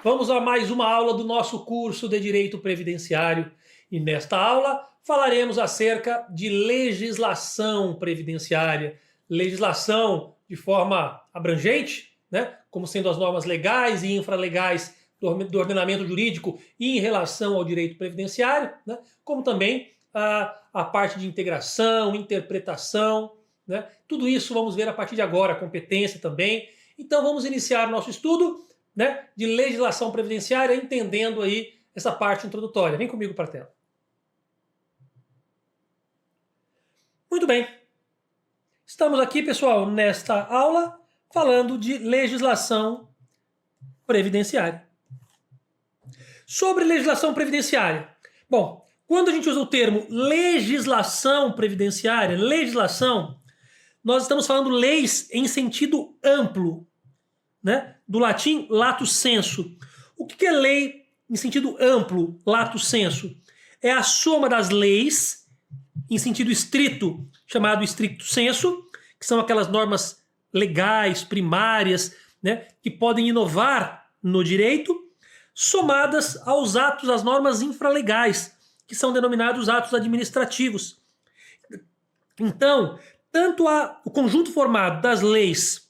Vamos a mais uma aula do nosso curso de Direito Previdenciário e nesta aula falaremos acerca de legislação previdenciária, legislação de forma abrangente, né, como sendo as normas legais e infralegais do ordenamento jurídico e em relação ao direito previdenciário, né, como também a parte de integração, interpretação, né, tudo isso vamos ver a partir de agora, competência também. Então vamos iniciar nosso estudo, né, de legislação previdenciária, entendendo aí essa parte introdutória. Vem comigo para a tela. Muito bem. Estamos aqui, pessoal, nesta aula, falando de legislação previdenciária. Sobre legislação previdenciária. Bom, quando a gente usa o termo legislação previdenciária, nós estamos falando leis em sentido amplo, né? Do latim lato sensu. O que é lei em sentido amplo, lato sensu? É a soma das leis em sentido estrito, chamado stricto sensu, que são aquelas normas legais, primárias, né, que podem inovar no direito, somadas aos atos, às normas infralegais, que são denominados atos administrativos. Então, tanto o conjunto formado das leis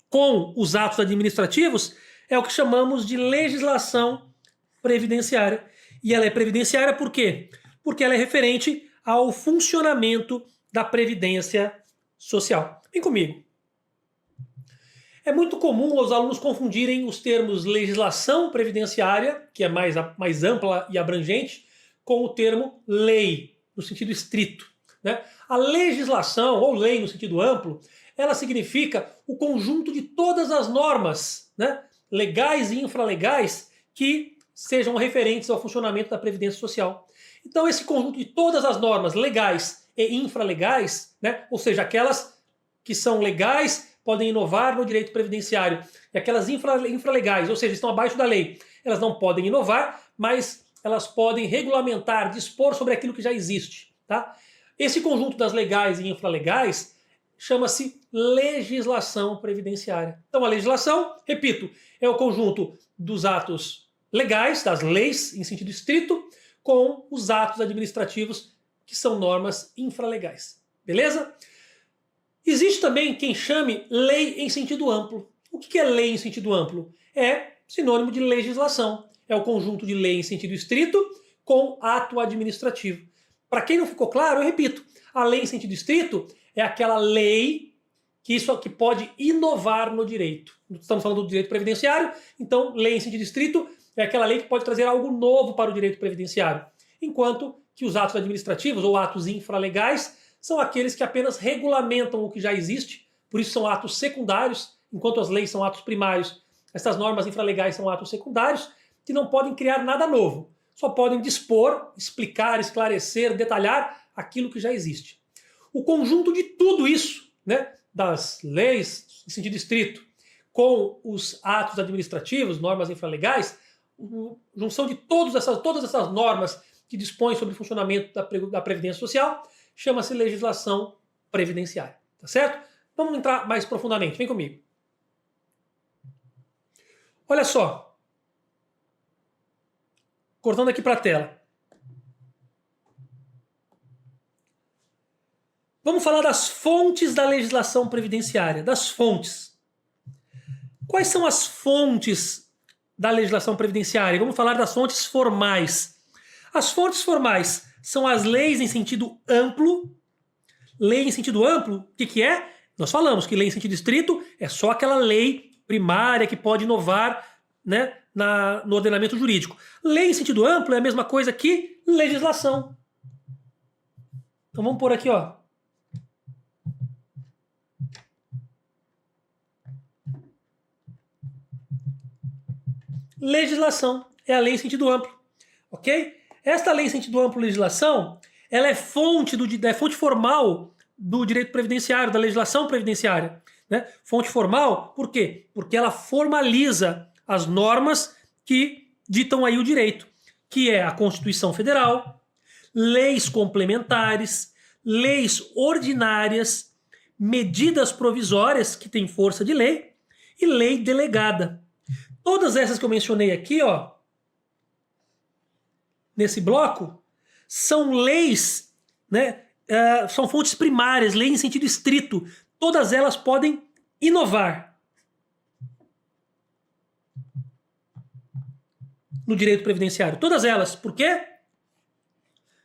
com os atos administrativos é o que chamamos de legislação previdenciária. E ela é previdenciária por quê? Porque ela é referente ao funcionamento da previdência social. Vem comigo. É muito comum os alunos confundirem os termos legislação previdenciária, que é mais ampla e abrangente, com o termo lei, no sentido estrito, né? A legislação, ou lei no sentido amplo, ela significa o conjunto de todas as normas, né, legais e infralegais que sejam referentes ao funcionamento da Previdência Social. Então, esse conjunto de todas as normas legais e infralegais, né, ou seja, aquelas que são legais podem inovar no direito previdenciário, e aquelas infralegais, ou seja, estão abaixo da lei, elas não podem inovar, mas elas podem regulamentar, dispor sobre aquilo que já existe. Tá? Esse conjunto das legais e infralegais chama-se legislação previdenciária. Então a legislação, repito, é o conjunto dos atos legais, das leis em sentido estrito, com os atos administrativos, que são normas infralegais. Beleza? Existe também quem chame lei em sentido amplo. O que é lei em sentido amplo? É sinônimo de legislação. É o conjunto de lei em sentido estrito com ato administrativo. Para quem não ficou claro, eu repito, a lei em sentido estrito é aquela lei que pode inovar no direito. Estamos falando do direito previdenciário, então lei em sentido estrito é aquela lei que pode trazer algo novo para o direito previdenciário. Enquanto que os atos administrativos ou atos infralegais são aqueles que apenas regulamentam o que já existe, por isso são atos secundários, enquanto as leis são atos primários. Essas normas infralegais são atos secundários que não podem criar nada novo, só podem dispor, explicar, esclarecer, detalhar aquilo que já existe. O conjunto de tudo isso, né, das leis em sentido estrito, com os atos administrativos, normas infralegais, a junção de todas essas normas que dispõem sobre o funcionamento da Previdência Social, chama-se legislação previdenciária. Tá certo? Vamos entrar mais profundamente. Vem comigo. Olha só. Cortando aqui para a tela. Vamos falar das fontes da legislação previdenciária, das fontes. Quais são as fontes da legislação previdenciária? Vamos falar das fontes formais. As fontes formais são as leis em sentido amplo. Lei em sentido amplo, o que é? Nós falamos que lei em sentido estrito é só aquela lei primária que pode inovar, né, no ordenamento jurídico. Lei em sentido amplo é a mesma coisa que legislação. Então vamos pôr aqui, ó. Legislação é a lei em sentido amplo, ok? Esta lei em sentido amplo, legislação, ela é fonte formal do direito previdenciário, da legislação previdenciária, né? Fonte formal, por quê? Porque ela formaliza as normas que ditam aí o direito, que é a Constituição Federal, leis complementares, leis ordinárias, medidas provisórias que têm força de lei e lei delegada. Todas essas que eu mencionei aqui, ó, nesse bloco, são leis, né? São fontes primárias, leis em sentido estrito. Todas elas podem inovar no direito previdenciário. Todas elas. Por quê?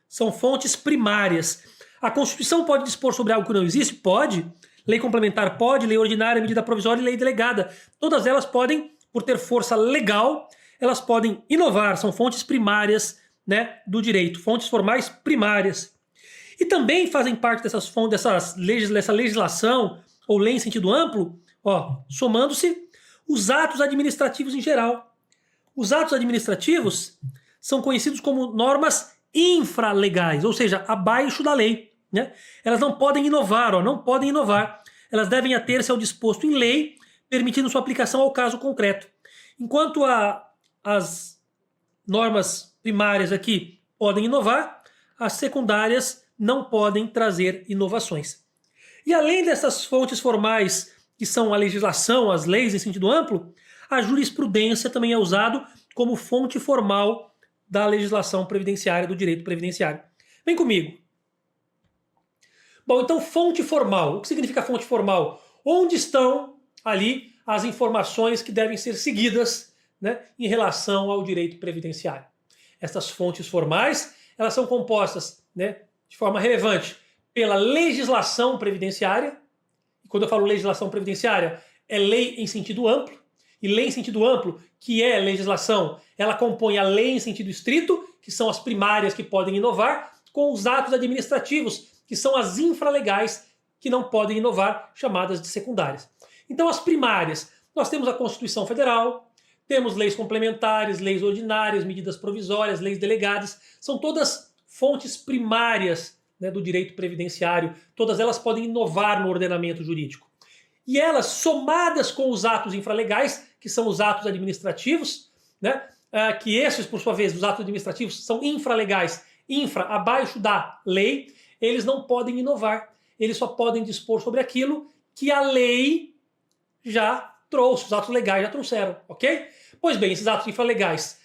São fontes primárias. A Constituição pode dispor sobre algo que não existe? Pode. Lei complementar pode, lei ordinária, medida provisória e lei delegada. Todas elas podem, por ter força legal, elas podem inovar. São fontes primárias, né, do direito. Fontes formais primárias. E também fazem parte dessa legislação, ou lei em sentido amplo, ó, somando-se os atos administrativos em geral. Os atos administrativos são conhecidos como normas infralegais, ou seja, abaixo da lei, né? Elas não podem inovar, ó, não podem inovar. Elas devem ater-se ao disposto em lei, permitindo sua aplicação ao caso concreto. Enquanto as normas primárias aqui podem inovar, as secundárias não podem trazer inovações. E além dessas fontes formais, que são a legislação, as leis em sentido amplo, a jurisprudência também é usado como fonte formal da legislação previdenciária, do direito previdenciário. Vem comigo. Bom, então fonte formal. O que significa fonte formal? Onde estão ali as informações que devem ser seguidas, né, em relação ao direito previdenciário? Essas fontes formais, elas são compostas, né, de forma relevante pela legislação previdenciária. E quando eu falo legislação previdenciária, é lei em sentido amplo. E lei em sentido amplo, que é legislação, ela compõe a lei em sentido estrito, que são as primárias que podem inovar, com os atos administrativos, que são as infralegais, que não podem inovar, chamadas de secundárias. Então, as primárias, nós temos a Constituição Federal, temos leis complementares, leis ordinárias, medidas provisórias, leis delegadas, são todas fontes primárias, né, do direito previdenciário, todas elas podem inovar no ordenamento jurídico. E elas, somadas com os atos infralegais, que são os atos administrativos, né, que esses, por sua vez, os atos administrativos são infralegais, abaixo da lei, eles não podem inovar, eles só podem dispor sobre aquilo que a lei já trouxe, os atos legais já trouxeram, ok? Pois bem, esses atos infralegais,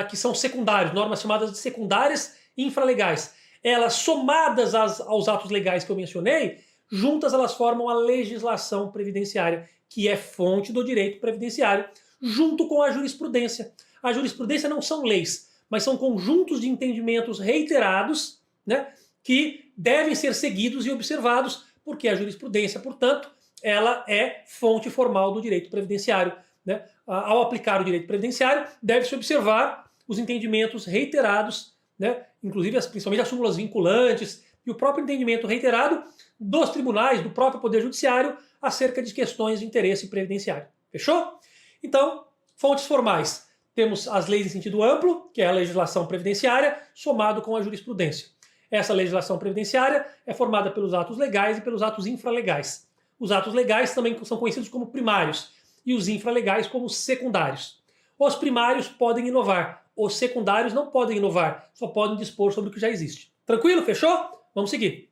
que são secundários, normas chamadas de secundárias infralegais, elas somadas aos atos legais que eu mencionei, juntas elas formam a legislação previdenciária, que é fonte do direito previdenciário, junto com a jurisprudência. A jurisprudência não são leis, mas são conjuntos de entendimentos reiterados, né, que devem ser seguidos e observados, porque a jurisprudência, portanto, ela é fonte formal do direito previdenciário, né? Ao aplicar o direito previdenciário, deve-se observar os entendimentos reiterados, né, inclusive principalmente as súmulas vinculantes e o próprio entendimento reiterado dos tribunais, do próprio Poder Judiciário, acerca de questões de interesse previdenciário. Fechou? Então, fontes formais. Temos as leis em sentido amplo, que é a legislação previdenciária, somado com a jurisprudência. Essa legislação previdenciária é formada pelos atos legais e pelos atos infralegais. Os atos legais também são conhecidos como primários e os infralegais como secundários. Os primários podem inovar, os secundários não podem inovar, só podem dispor sobre o que já existe. Tranquilo? Fechou? Vamos seguir.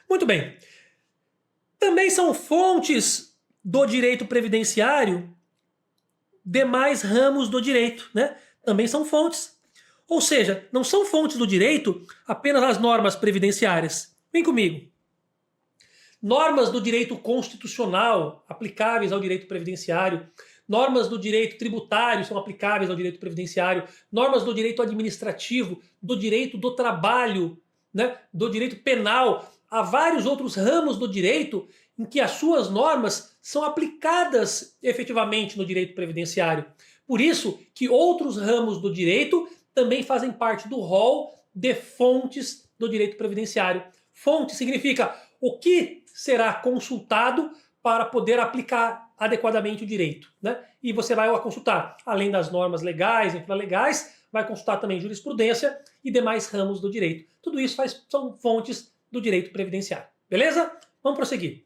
Muito bem. Também são fontes do direito previdenciário demais ramos do direito, né? Também são fontes. Ou seja, não são fontes do direito apenas as normas previdenciárias. Vem comigo. Normas do direito constitucional aplicáveis ao direito previdenciário, normas do direito tributário são aplicáveis ao direito previdenciário, normas do direito administrativo, do direito do trabalho, né, do direito penal. Há vários outros ramos do direito em que as suas normas são aplicadas efetivamente no direito previdenciário. Por isso que outros ramos do direito também fazem parte do rol de fontes do direito previdenciário. Fonte significa o que será consultado para poder aplicar adequadamente o direito, né? E você vai consultar, além das normas legais, infralegais, vai consultar também jurisprudência e demais ramos do direito. Tudo isso são fontes do direito previdenciário. Beleza? Vamos prosseguir.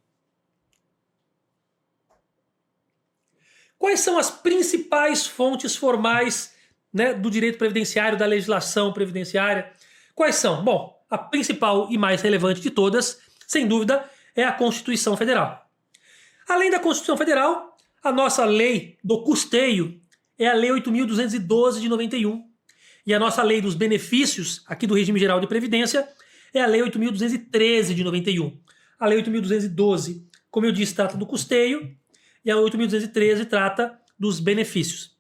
Quais são as principais fontes formais, né, do direito previdenciário, da legislação previdenciária? Quais são? Bom, a principal e mais relevante de todas, sem dúvida, é a Constituição Federal. Além da Constituição Federal, a nossa lei do custeio é a Lei 8.212 de 91. E a nossa lei dos benefícios, aqui do regime geral de previdência, é a Lei 8.213 de 91. A Lei 8.212, como eu disse, trata do custeio, e a 8.213 trata dos benefícios.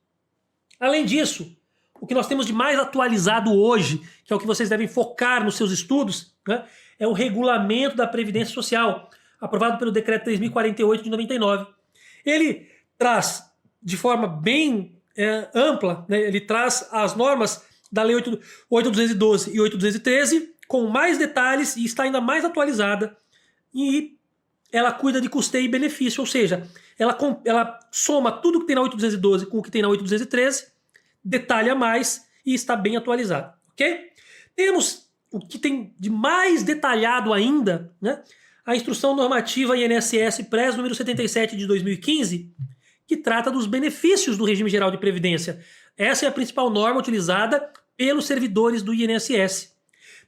Além disso, o que nós temos de mais atualizado hoje, que é o que vocês devem focar nos seus estudos, né, é o Regulamento da Previdência Social, aprovado pelo Decreto 3.048 de 99. Ele traz, de forma bem ampla, né, ele traz as normas da Lei 8.212 e 8.213 com mais detalhes e está ainda mais atualizada. E ela cuida de custeio e benefício, ou seja, ela soma tudo que tem na 8.212 com o que tem na 8.213, detalha mais e está bem atualizado, ok? Temos o que tem de mais detalhado ainda, né? A Instrução Normativa INSS PRES número 77 de 2015, que trata dos benefícios do regime geral de previdência. Essa é a principal norma utilizada pelos servidores do INSS.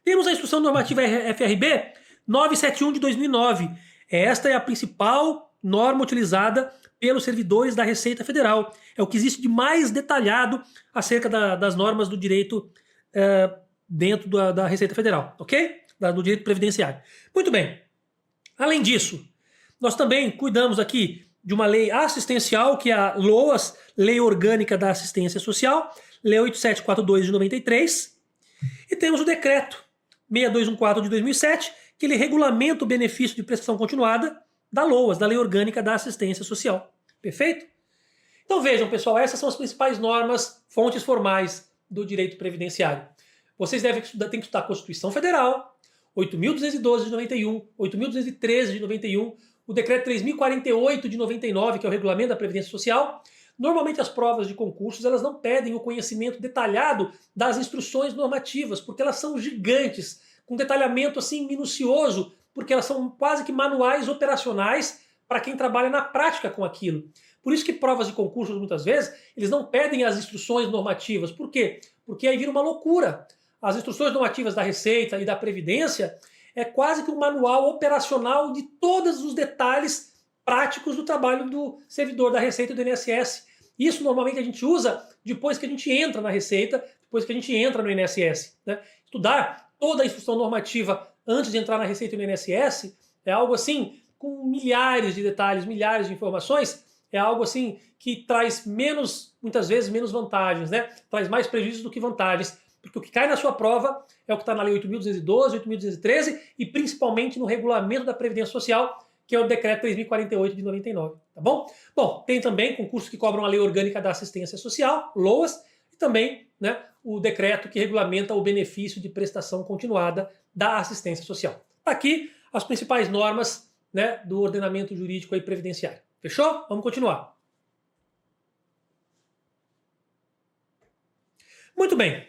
Temos a Instrução Normativa FRB 971 de 2009. Esta é a principal norma utilizada pelos servidores da Receita Federal. É o que existe de mais detalhado acerca das normas do direito dentro da Receita Federal, ok? Do direito previdenciário. Muito bem. Além disso, nós também cuidamos aqui de uma lei assistencial, que é a LOAS, Lei Orgânica da Assistência Social, Lei 8742 de 93, e temos o Decreto 6214 de 2007, que ele regulamenta o benefício de prestação continuada da LOAS, da Lei Orgânica da Assistência Social. Perfeito? Então vejam, pessoal, essas são as principais normas, fontes formais do direito previdenciário. Vocês têm que estudar a Constituição Federal, 8.212 de 91, 8.213 de 91, o Decreto 3.048 de 99, que é o Regulamento da Previdência Social. Normalmente as provas de concursos elas não pedem o conhecimento detalhado das instruções normativas, porque elas são gigantes, com detalhamento assim minucioso, porque elas são quase que manuais operacionais para quem trabalha na prática com aquilo. Por isso que provas de concursos, muitas vezes, eles não pedem as instruções normativas. Por quê? Porque aí vira uma loucura. As instruções normativas da Receita e da Previdência é quase que um manual operacional de todos os detalhes práticos do trabalho do servidor da Receita e do INSS. Isso normalmente a gente usa depois que a gente entra na Receita, depois que a gente entra no INSS. Né? Estudar toda a instrução normativa antes de entrar na Receita e no INSS é algo assim, com milhares de detalhes, milhares de informações, é algo assim que traz muitas vezes menos vantagens, né? Traz mais prejuízos do que vantagens. Porque o que cai na sua prova é o que está na Lei 8.212, 8.213 e principalmente no Regulamento da Previdência Social, que é o Decreto 3.048 de 99, tá bom? Bom, tem também concursos que cobram a Lei Orgânica da Assistência Social, LOAS, e também, né, o decreto que regulamenta o benefício de prestação continuada da assistência social. Tá aqui as principais normas, né, do ordenamento jurídico e previdenciário. Fechou? Vamos continuar. Muito bem.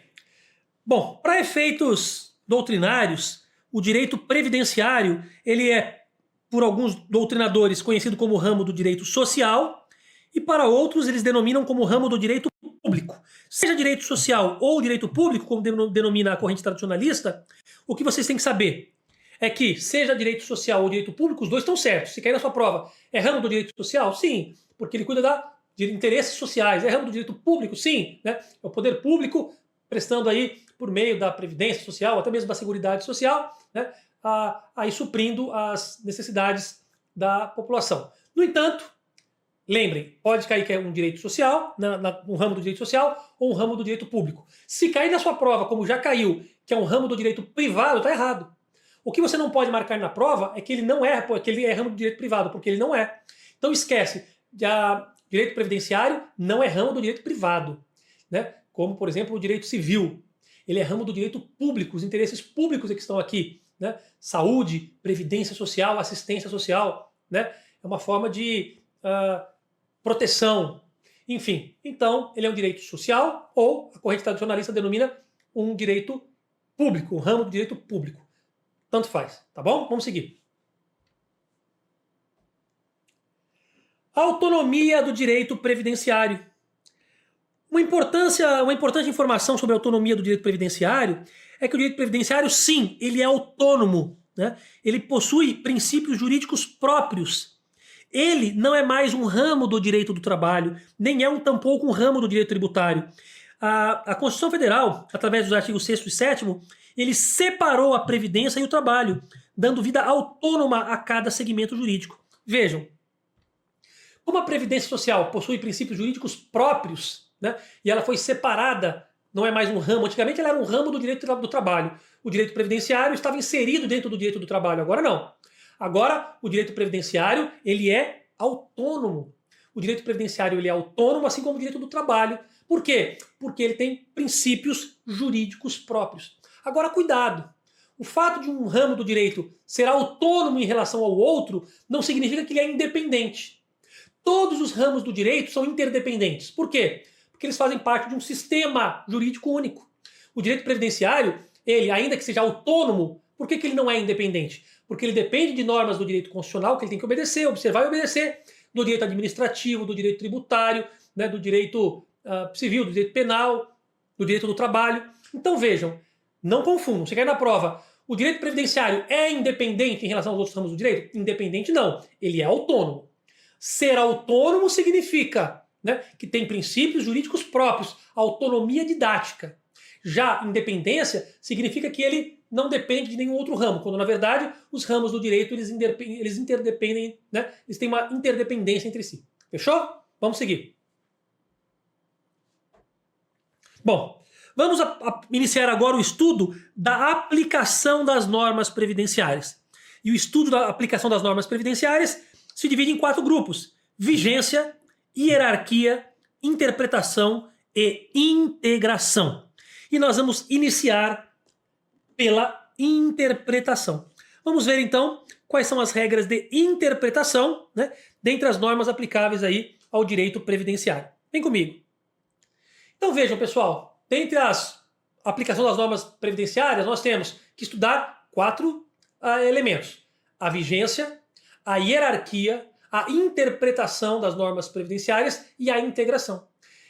Bom, para efeitos doutrinários, o direito previdenciário ele é, por alguns doutrinadores, conhecido como ramo do direito social, e para outros eles denominam como ramo do direito público. Seja direito social ou direito público, como denomina a corrente tradicionalista, o que vocês têm que saber é que, seja direito social ou direito público, os dois estão certos. Se cair na sua prova, é ramo do direito social? Sim, porque ele cuida de interesses sociais. É ramo do direito público? Sim, né? É o poder público prestando aí, por meio da Previdência Social, até mesmo da Seguridade Social, né? Aí suprindo as necessidades da população. No entanto, lembrem, pode cair que é um direito social, um ramo do direito social ou um ramo do direito público. Se cair na sua prova, como já caiu, que é um ramo do direito privado, está errado. O que você não pode marcar na prova é que ele não é, que ele é ramo do direito privado, porque ele não é. Então esquece, direito previdenciário não é ramo do direito privado, né? Como, por exemplo, o direito civil. Ele é ramo do direito público, os interesses públicos é que estão aqui, né? Saúde, previdência social, assistência social, né? É uma forma de proteção, enfim. Então, ele é um direito social ou a corrente tradicionalista denomina um direito público, um ramo do direito público. Tanto faz, tá bom? Vamos seguir. A autonomia do direito previdenciário. Uma importante informação sobre a autonomia do direito previdenciário é que o direito previdenciário, sim, ele é autônomo, né? Ele possui princípios jurídicos próprios Ele não é mais um ramo do direito do trabalho, nem é tampouco um ramo do direito tributário. A Constituição Federal, através dos artigos 6º e 7º, ele separou a previdência e o trabalho, dando vida autônoma a cada segmento jurídico. Vejam, como a Previdência Social possui princípios jurídicos próprios, né, e ela foi separada, não é mais um ramo, antigamente ela era um ramo do direito do trabalho. O direito previdenciário estava inserido dentro do direito do trabalho, agora não. Agora, o direito previdenciário, ele é autônomo. O direito previdenciário, ele é autônomo, assim como o direito do trabalho. Por quê? Porque ele tem princípios jurídicos próprios. Agora, cuidado. O fato de um ramo do direito ser autônomo em relação ao outro não significa que ele é independente. Todos os ramos do direito são interdependentes. Por quê? Porque eles fazem parte de um sistema jurídico único. O direito previdenciário, ele, ainda que seja autônomo, por que ele não é independente? Porque ele depende de normas do direito constitucional que ele tem que obedecer, observar e obedecer, do direito administrativo, do direito tributário, né, do direito civil, do direito penal, do direito do trabalho. Então vejam, não confundam. Você quer na prova, o direito previdenciário é independente em relação aos outros ramos do direito? Independente não, ele é autônomo. Ser autônomo significa, né, que tem princípios jurídicos próprios, autonomia didática. Já independência significa que ele não depende de nenhum outro ramo, quando na verdade os ramos do direito eles interdependem, né? Eles têm uma interdependência entre si. Fechou? Vamos seguir. Bom, vamos iniciar agora o estudo da aplicação das normas previdenciárias. E o estudo da aplicação das normas previdenciárias se divide em 4 grupos: vigência, hierarquia, interpretação e integração. E nós vamos iniciar pela interpretação. Vamos ver então quais são as regras de interpretação, né, dentre as normas aplicáveis aí ao direito previdenciário. Vem comigo. Então vejam, pessoal, dentre as aplicações das normas previdenciárias, nós temos que estudar 4 elementos: a vigência, a hierarquia, a interpretação das normas previdenciárias e a integração.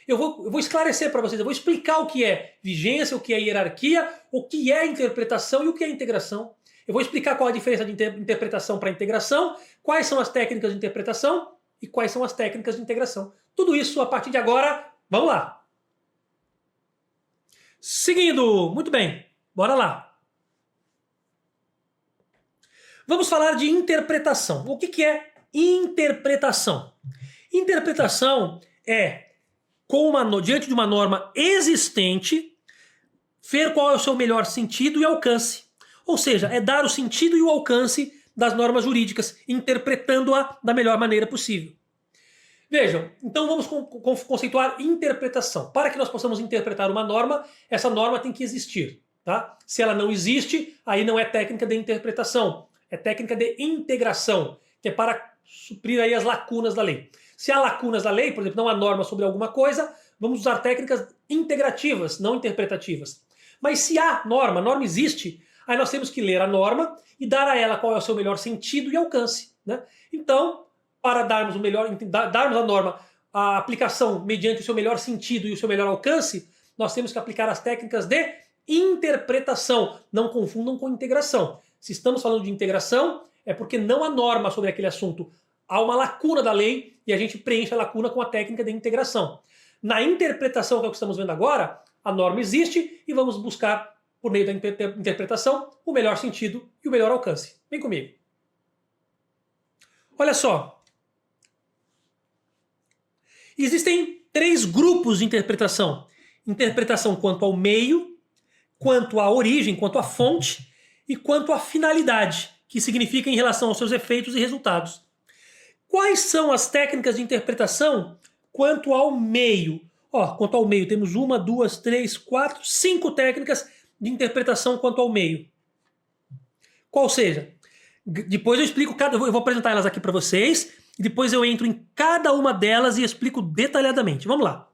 Eu vou esclarecer para vocês, eu vou explicar o que é vigência, o que é hierarquia, o que é interpretação e o que é integração. Eu vou explicar qual a diferença de interpretação para integração, quais são as técnicas de interpretação e quais são as técnicas de integração. Tudo isso a partir de agora, vamos lá. Seguindo, muito bem, bora lá. Vamos falar de interpretação. O que é interpretação? Interpretação é, diante de uma norma existente, ver qual é o seu melhor sentido e alcance. Ou seja, é dar o sentido e o alcance das normas jurídicas, interpretando-a da melhor maneira possível. Vejam, então vamos conceituar interpretação. Para que nós possamos interpretar uma norma, essa norma tem que existir. Tá? Se ela não existe, aí não é técnica de interpretação, é técnica de integração, que é para suprir aí as lacunas da lei. Se há lacunas da lei, por exemplo, não há norma sobre alguma coisa, vamos usar técnicas integrativas, não interpretativas. Mas se há norma, a norma existe, aí nós temos que ler a norma e dar a ela qual é o seu melhor sentido e alcance. Né? Então, para darmos à norma a aplicação mediante o seu melhor sentido e o seu melhor alcance, nós temos que aplicar as técnicas de interpretação. Não confundam com integração. Se estamos falando de integração, é porque não há norma sobre aquele assunto. Há uma lacuna da lei e a gente preenche a lacuna com a técnica de integração. Na interpretação, que é o que estamos vendo agora, a norma existe e vamos buscar, por meio da interpretação, o melhor sentido e o melhor alcance. Vem comigo. Olha só. Existem 3 grupos de interpretação. Interpretação quanto ao meio, quanto à origem, quanto à fonte e quanto à finalidade, que significa em relação aos seus efeitos e resultados. Quais são as técnicas de interpretação quanto ao meio? Quanto ao meio, temos 1, 2, 3, 4, 5 técnicas de interpretação quanto ao meio. Qual seja? Depois eu explico eu vou apresentar elas aqui para vocês, e depois eu entro em cada uma delas e explico detalhadamente. Vamos lá.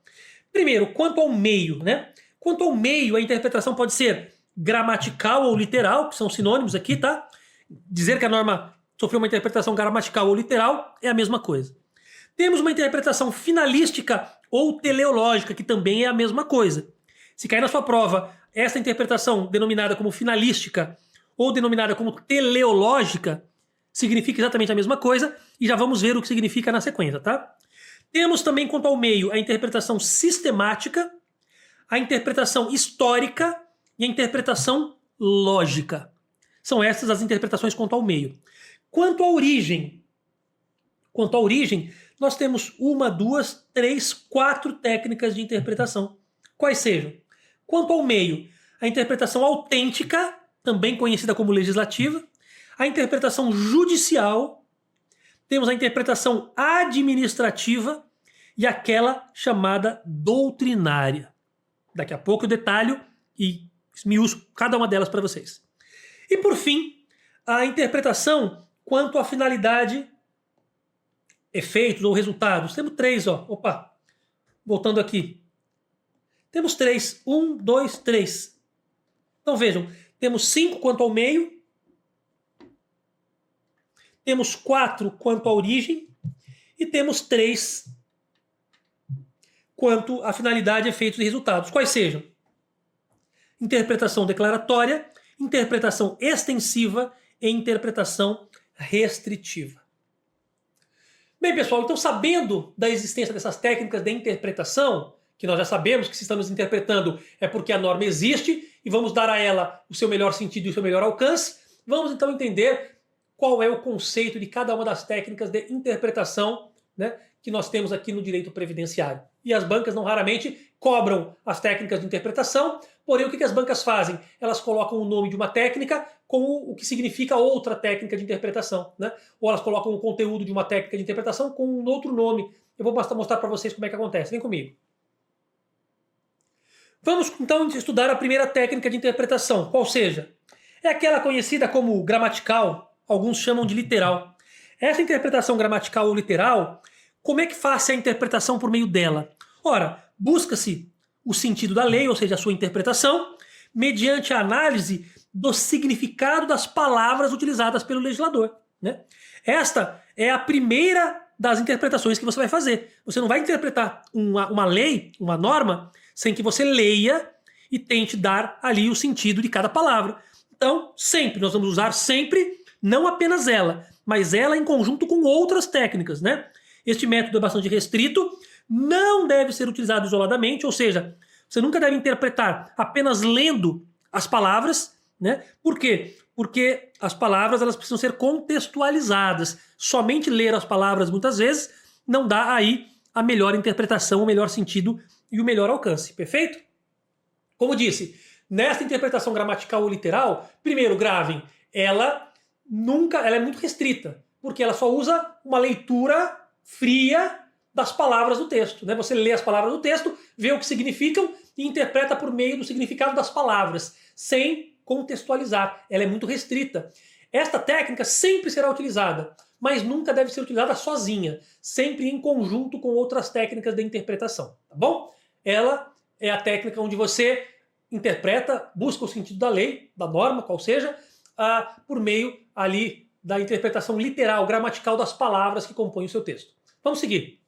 Primeiro, quanto ao meio, né? Quanto ao meio, a interpretação pode ser gramatical ou literal, que são sinônimos aqui, tá? Dizer que a norma sofreu uma interpretação gramatical ou literal é a mesma coisa. Temos uma interpretação finalística ou teleológica, que também é a mesma coisa. Se cair na sua prova essa interpretação denominada como finalística ou denominada como teleológica, significa exatamente a mesma coisa e já vamos ver o que significa na sequência, tá? Temos também, quanto ao meio, a interpretação sistemática, a interpretação histórica e a interpretação lógica. São essas as interpretações quanto ao meio. Quanto à origem, nós temos 1, 2, 3, 4 técnicas de interpretação. Quais sejam? Quanto ao meio, a interpretação autêntica, também conhecida como legislativa, a interpretação judicial, temos a interpretação administrativa e aquela chamada doutrinária. Daqui a pouco eu detalho e esmiuço cada uma delas para vocês. E por fim, a interpretação quanto à finalidade, efeitos ou resultados. Temos 3, ó. Opa, voltando aqui. Temos 3. 1, 2, 3. Então vejam, temos 5 quanto ao meio, temos 4 quanto à origem e temos 3 quanto à finalidade, efeitos e resultados. Quais sejam? Interpretação declaratória, interpretação extensiva e interpretação restritiva. Bem, pessoal, então sabendo da existência dessas técnicas de interpretação, que nós já sabemos que se estamos interpretando é porque a norma existe e vamos dar a ela o seu melhor sentido e o seu melhor alcance, vamos então entender qual é o conceito de cada uma das técnicas de interpretação, né, que nós temos aqui no direito previdenciário. E as bancas não raramente cobram as técnicas de interpretação, porém o que as bancas fazem? Elas colocam o nome de uma técnica com o que significa outra técnica de interpretação, né? Ou elas colocam o conteúdo de uma técnica de interpretação com um outro nome. Eu vou mostrar para vocês como é que acontece. Vem comigo. Vamos então estudar a primeira técnica de interpretação, qual seja? É aquela conhecida como gramatical, alguns chamam de literal. Essa interpretação gramatical ou literal, como é que faz a interpretação por meio dela? Ora, busca-se o sentido da lei, ou seja, a sua interpretação, mediante a análise do significado das palavras utilizadas pelo legislador, né? Esta é a primeira das interpretações que você vai fazer. Você não vai interpretar uma lei, uma norma, sem que você leia e tente dar ali o sentido de cada palavra. Então, sempre, nós vamos usar sempre, não apenas ela, mas ela em conjunto com outras técnicas, né? Este método é bastante restrito, não deve ser utilizado isoladamente, ou seja, você nunca deve interpretar apenas lendo as palavras, né? Por quê? Porque as palavras elas precisam ser contextualizadas. Somente ler as palavras muitas vezes não dá aí a melhor interpretação, o melhor sentido e o melhor alcance, perfeito? Como disse, nesta interpretação gramatical ou literal, primeiro gravem, ela é muito restrita, porque ela só usa uma leitura fria das palavras do texto, né? Você lê as palavras do texto, vê o que significam e interpreta por meio do significado das palavras, sem contextualizar. Ela é muito restrita. Esta técnica sempre será utilizada, mas nunca deve ser utilizada sozinha, sempre em conjunto com outras técnicas de interpretação, tá bom? Ela é a técnica onde você interpreta, busca o sentido da lei, da norma, qual seja, por meio ali da interpretação literal, gramatical das palavras que compõem o seu texto. Vamos seguir.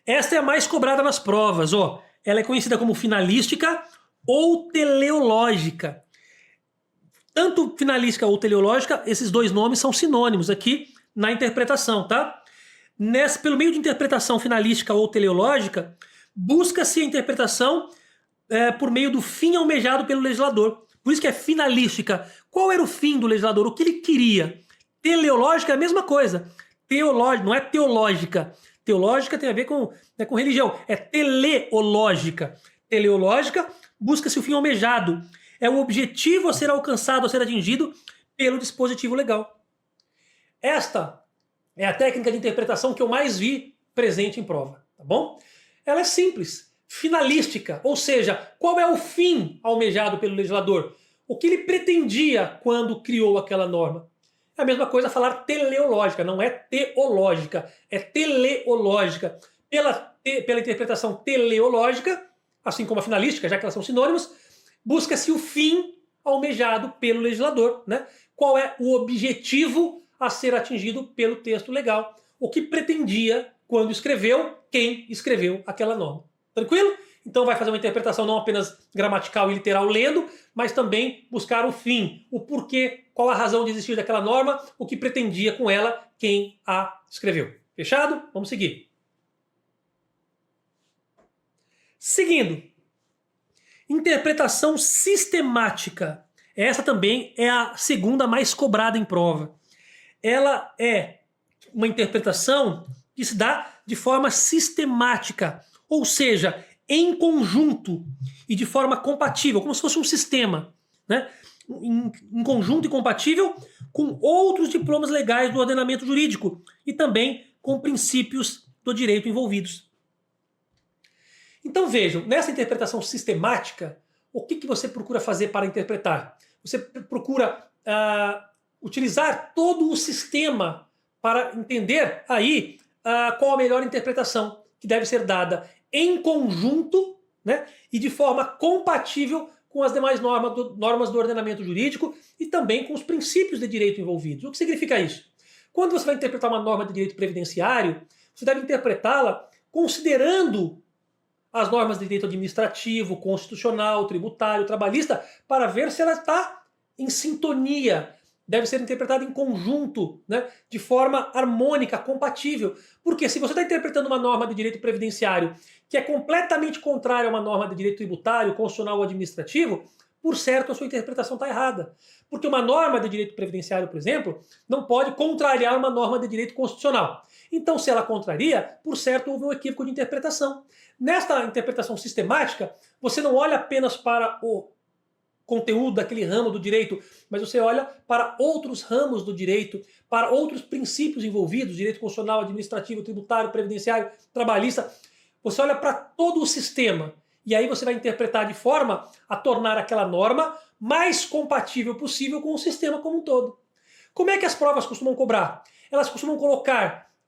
Esta é a mais cobrada nas provas, ó. Ela é conhecida como finalística ou teleológica. Tanto finalística ou teleológica, esses dois nomes são sinônimos aqui na interpretação, tá? Pelo meio de interpretação finalística ou teleológica, busca-se a interpretação por meio do fim almejado pelo legislador. Por isso que é finalística. Qual era o fim do legislador? O que ele queria? Teleológica é a mesma coisa. Teológica, não é teológica. Teológica tem a ver com religião. É teleológica. Teleológica busca-se o fim almejado. É o objetivo a ser alcançado, a ser atingido pelo dispositivo legal. Esta é a técnica de interpretação que eu mais vi presente em prova, tá bom? Ela é simples, finalística, ou seja, qual é o fim almejado pelo legislador? O que ele pretendia quando criou aquela norma? É a mesma coisa falar teleológica, não é teológica, é teleológica. Pela interpretação teleológica, assim como a finalística, já que elas são sinônimos, busca-se o fim almejado pelo legislador, né? Qual é o objetivo a ser atingido pelo texto legal? O que pretendia quando escreveu, quem escreveu aquela norma. Tranquilo? Então vai fazer uma interpretação não apenas gramatical e literal lendo, mas também buscar o fim, o porquê, qual a razão de existir daquela norma, o que pretendia com ela quem a escreveu. Fechado? Vamos seguir. Seguindo. Interpretação sistemática. Essa também é a segunda mais cobrada em prova. Ela é uma interpretação que se dá de forma sistemática, ou seja, em conjunto e de forma compatível, como se fosse um sistema, né? Em conjunto e compatível com outros diplomas legais do ordenamento jurídico e também com princípios do direito envolvidos. Então vejam, nessa interpretação sistemática, o que você procura fazer para interpretar? Você procura utilizar todo o sistema para entender aí qual a melhor interpretação que deve ser dada em conjunto, né, e de forma compatível com as demais normas do ordenamento jurídico e também com os princípios de direito envolvidos. O que significa isso? Quando você vai interpretar uma norma de direito previdenciário, você deve interpretá-la considerando as normas de direito administrativo, constitucional, tributário, trabalhista, para ver se ela está em sintonia. Deve ser interpretada em conjunto, né, de forma harmônica, compatível. Porque se você está interpretando uma norma de direito previdenciário que é completamente contrária a uma norma de direito tributário, constitucional ou administrativo, por certo a sua interpretação está errada. Porque uma norma de direito previdenciário, por exemplo, não pode contrariar uma norma de direito constitucional. Então, se ela contraria, por certo houve um equívoco de interpretação. Nesta interpretação sistemática, você não olha apenas para o conteúdo daquele ramo do direito, mas você olha para outros ramos do direito, para outros princípios envolvidos, direito constitucional, administrativo, tributário, previdenciário, trabalhista. Você olha para todo o sistema e aí você vai interpretar de forma a tornar aquela norma mais compatível possível com o sistema como um todo. Como é que as provas costumam cobrar? Elas costumam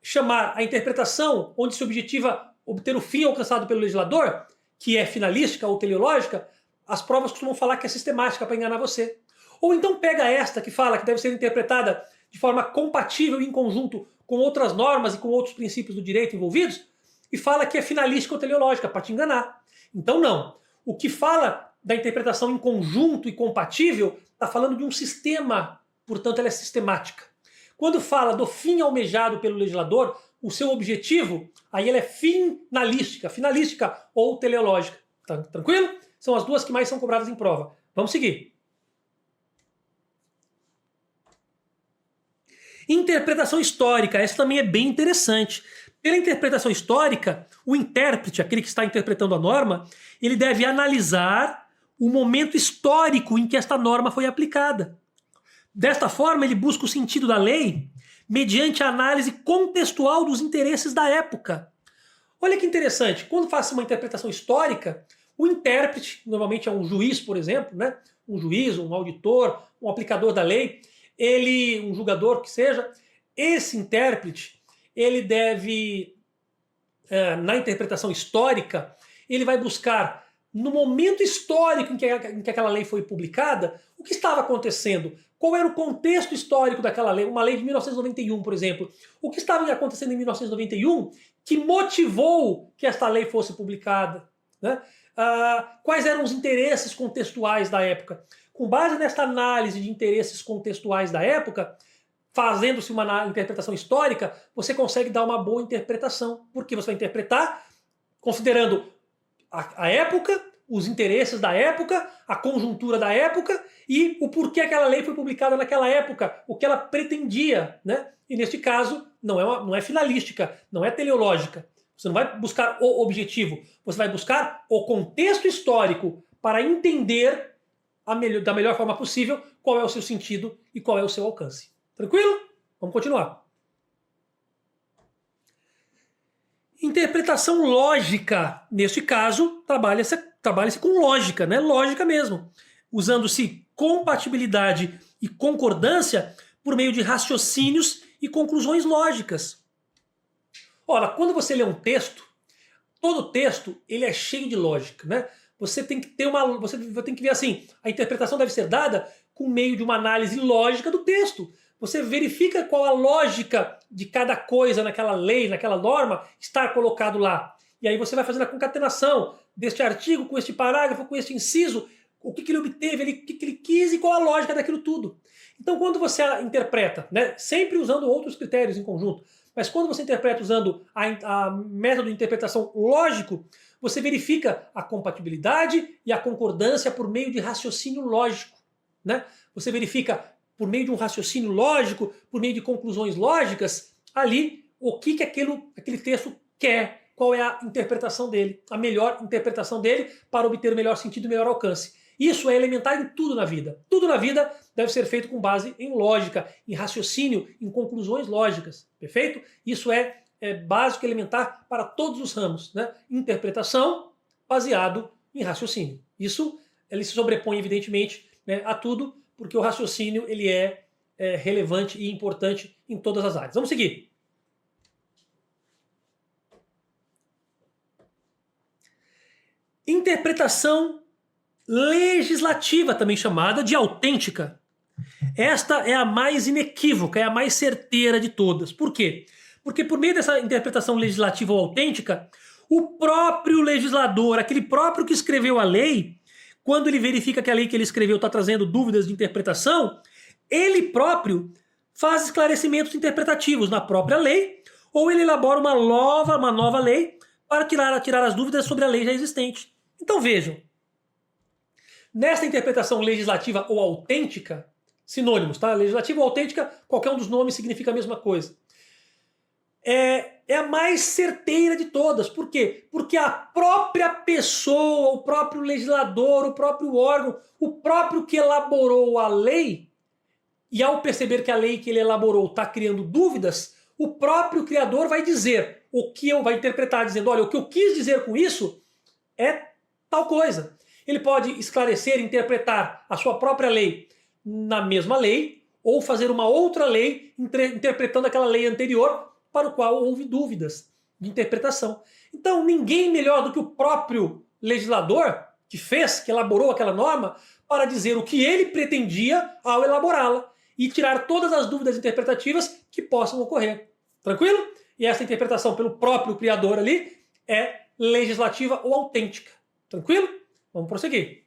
chamar a interpretação onde se objetiva obter o fim alcançado pelo legislador, que é finalística ou teleológica. As provas costumam falar que é sistemática para enganar você. Ou então pega esta que fala que deve ser interpretada de forma compatível e em conjunto com outras normas e com outros princípios do direito envolvidos e fala que é finalística ou teleológica para te enganar. Então não. O que fala da interpretação em conjunto e compatível está falando de um sistema, portanto ela é sistemática. Quando fala do fim almejado pelo legislador, o seu objetivo, aí ela é finalística ou teleológica. Tá, tranquilo? São as duas que mais são cobradas em prova. Vamos seguir. Interpretação histórica. Essa também é bem interessante. Pela interpretação histórica, o intérprete, aquele que está interpretando a norma, ele deve analisar o momento histórico em que esta norma foi aplicada. Desta forma, ele busca o sentido da lei mediante a análise contextual dos interesses da época. Olha que interessante. Quando faz uma interpretação histórica, o intérprete, normalmente é um juiz, por exemplo, né? Um juiz, um auditor, um aplicador da lei, um julgador que seja, esse intérprete, ele deve, na interpretação histórica, ele vai buscar, no momento histórico em que aquela lei foi publicada, o que estava acontecendo, qual era o contexto histórico daquela lei, uma lei de 1991, por exemplo. O que estava acontecendo em 1991 que motivou que esta lei fosse publicada, né? Quais eram os interesses contextuais da época. Com base nesta análise de interesses contextuais da época, fazendo-se uma interpretação histórica, você consegue dar uma boa interpretação, porque você vai interpretar considerando a época, os interesses da época, a conjuntura da época e o porquê aquela lei foi publicada naquela época, o que ela pretendia, né? E neste caso, não é finalística, não é teleológica. Você não vai buscar o objetivo, você vai buscar o contexto histórico para entender da melhor forma possível qual é o seu sentido e qual é o seu alcance. Tranquilo? Vamos continuar. Interpretação lógica. Neste caso, trabalha-se com lógica, né? Lógica mesmo. Usando-se compatibilidade e concordância por meio de raciocínios e conclusões lógicas. Ora, quando você lê um texto, todo texto ele é cheio de lógica, né? Você tem que ver assim, a interpretação deve ser dada por meio de uma análise lógica do texto. Você verifica qual a lógica de cada coisa naquela lei, naquela norma, está colocado lá. E aí você vai fazendo a concatenação deste artigo com este parágrafo, com este inciso, o que ele obteve, o que ele quis e qual a lógica daquilo tudo. Então, quando você interpreta, né, sempre usando outros critérios em conjunto, mas quando você interpreta usando a método de interpretação lógico, você verifica a compatibilidade e a concordância por meio de raciocínio lógico. Né? Você verifica por meio de um raciocínio lógico, por meio de conclusões lógicas, ali o que aquele texto quer, qual é a interpretação dele, a melhor interpretação dele para obter o melhor sentido e o melhor alcance. Isso é elementar em tudo na vida. Tudo na vida deve ser feito com base em lógica, em raciocínio, em conclusões lógicas. Perfeito? Isso é básico, elementar para todos os ramos. Né? Interpretação baseado em raciocínio. Isso ele se sobrepõe, evidentemente, né, a tudo, porque o raciocínio ele é relevante e importante em todas as áreas. Vamos seguir. Interpretação legislativa, também chamada de autêntica. Esta é a mais inequívoca, é a mais certeira de todas. Por quê? Porque por meio dessa interpretação legislativa ou autêntica, o próprio legislador, aquele próprio que escreveu a lei, quando ele verifica que a lei que ele escreveu está trazendo dúvidas de interpretação, ele próprio faz esclarecimentos interpretativos na própria lei, ou ele elabora uma nova lei para tirar as dúvidas sobre a lei já existente. Então vejam, nesta interpretação legislativa ou autêntica, sinônimos, tá? Legislativa ou autêntica, qualquer um dos nomes significa a mesma coisa. É a mais certeira de todas. Por quê? Porque a própria pessoa, o próprio legislador, o próprio órgão, o próprio que elaborou a lei, e ao perceber que a lei que ele elaborou está criando dúvidas, o próprio criador vai dizer o que vai interpretar, dizendo, olha, o que eu quis dizer com isso é tal coisa. Ele pode esclarecer, interpretar a sua própria lei na mesma lei, ou fazer uma outra lei interpretando aquela lei anterior para o qual houve dúvidas de interpretação. Então, ninguém melhor do que o próprio legislador que elaborou aquela norma, para dizer o que ele pretendia ao elaborá-la e tirar todas as dúvidas interpretativas que possam ocorrer. Tranquilo? E essa interpretação pelo próprio criador ali é legislativa ou autêntica. Tranquilo? Vamos prosseguir.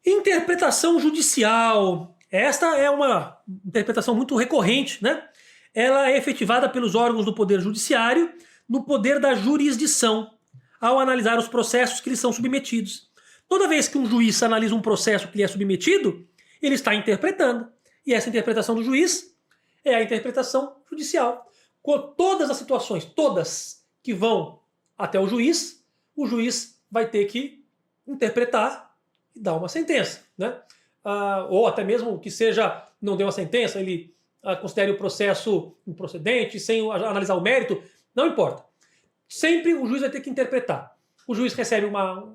Interpretação judicial. Esta é uma interpretação muito recorrente, né? Ela é efetivada pelos órgãos do Poder Judiciário no poder da jurisdição, ao analisar os processos que lhes são submetidos. Toda vez que um juiz analisa um processo que lhe é submetido, ele está interpretando. E essa interpretação do juiz é a interpretação judicial. Com todas as situações, todas que vão até o juiz vai ter que interpretar e dar uma sentença, né? Ou até mesmo que seja, não dê uma sentença, ele considere o processo improcedente, sem analisar o mérito, não importa. Sempre o juiz vai ter que interpretar. O juiz recebe uma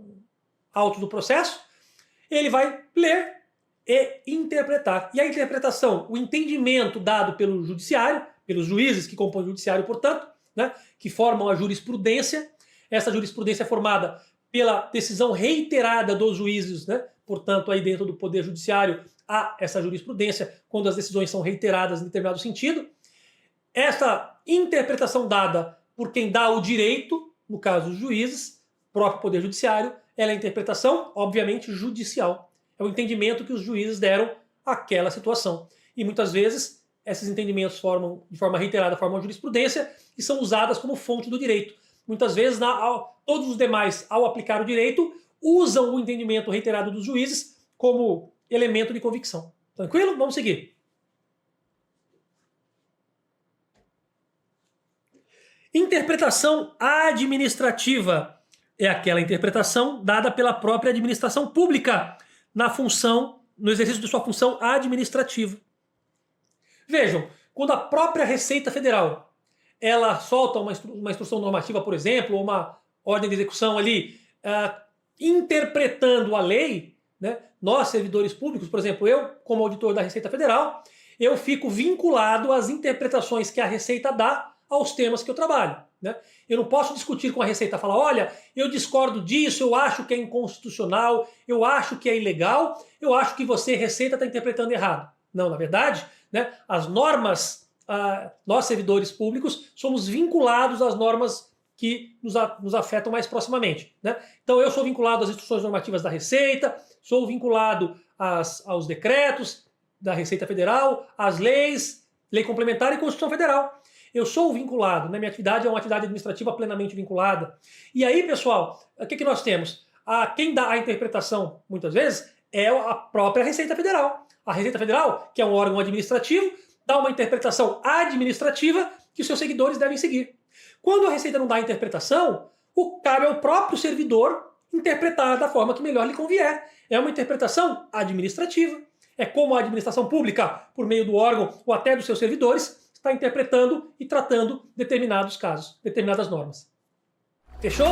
auto do processo, ele vai ler e interpretar. E a interpretação, o entendimento dado pelo judiciário, pelos juízes que compõem o judiciário, portanto, né, que formam a jurisprudência. Essa jurisprudência é formada pela decisão reiterada dos juízes, né? Portanto, aí dentro do Poder Judiciário há essa jurisprudência quando as decisões são reiteradas em determinado sentido. Essa interpretação dada por quem dá o direito, no caso os juízes, próprio Poder Judiciário, ela é a interpretação, obviamente, judicial. É o entendimento que os juízes deram àquela situação. E muitas vezes esses entendimentos de forma reiterada, formam jurisprudência e são usadas como fonte do direito. Muitas vezes, todos os demais, ao aplicar o direito, usam o entendimento reiterado dos juízes como elemento de convicção. Tranquilo? Vamos seguir. Interpretação administrativa é aquela interpretação dada pela própria administração pública no exercício de sua função administrativa. Vejam, quando a própria Receita Federal ela solta uma instrução normativa, por exemplo, ou uma ordem de execução ali, interpretando a lei, né, nós, servidores públicos, por exemplo, eu, como auditor da Receita Federal, eu fico vinculado às interpretações que a Receita dá aos temas que eu trabalho. Né? Eu não posso discutir com a Receita, falar, olha, eu discordo disso, eu acho que é inconstitucional, eu acho que é ilegal, eu acho que você, Receita, está interpretando errado. Não, na verdade, né, as normas nós servidores públicos, somos vinculados às normas que nos afetam mais proximamente, né? Então eu sou vinculado às instruções normativas da Receita, sou vinculado aos decretos da Receita Federal, às leis, lei complementar e Constituição Federal. Eu sou vinculado, né? Minha atividade é uma atividade administrativa plenamente vinculada. E aí, pessoal, o que nós temos? Quem dá a interpretação, muitas vezes, é a própria Receita Federal. A Receita Federal, que é um órgão administrativo, dá uma interpretação administrativa que os seus seguidores devem seguir. Quando a Receita não dá a interpretação, cabe ao próprio servidor interpretar da forma que melhor lhe convier. É uma interpretação administrativa. É como a administração pública, por meio do órgão ou até dos seus servidores, está interpretando e tratando determinados casos, determinadas normas. Fechou?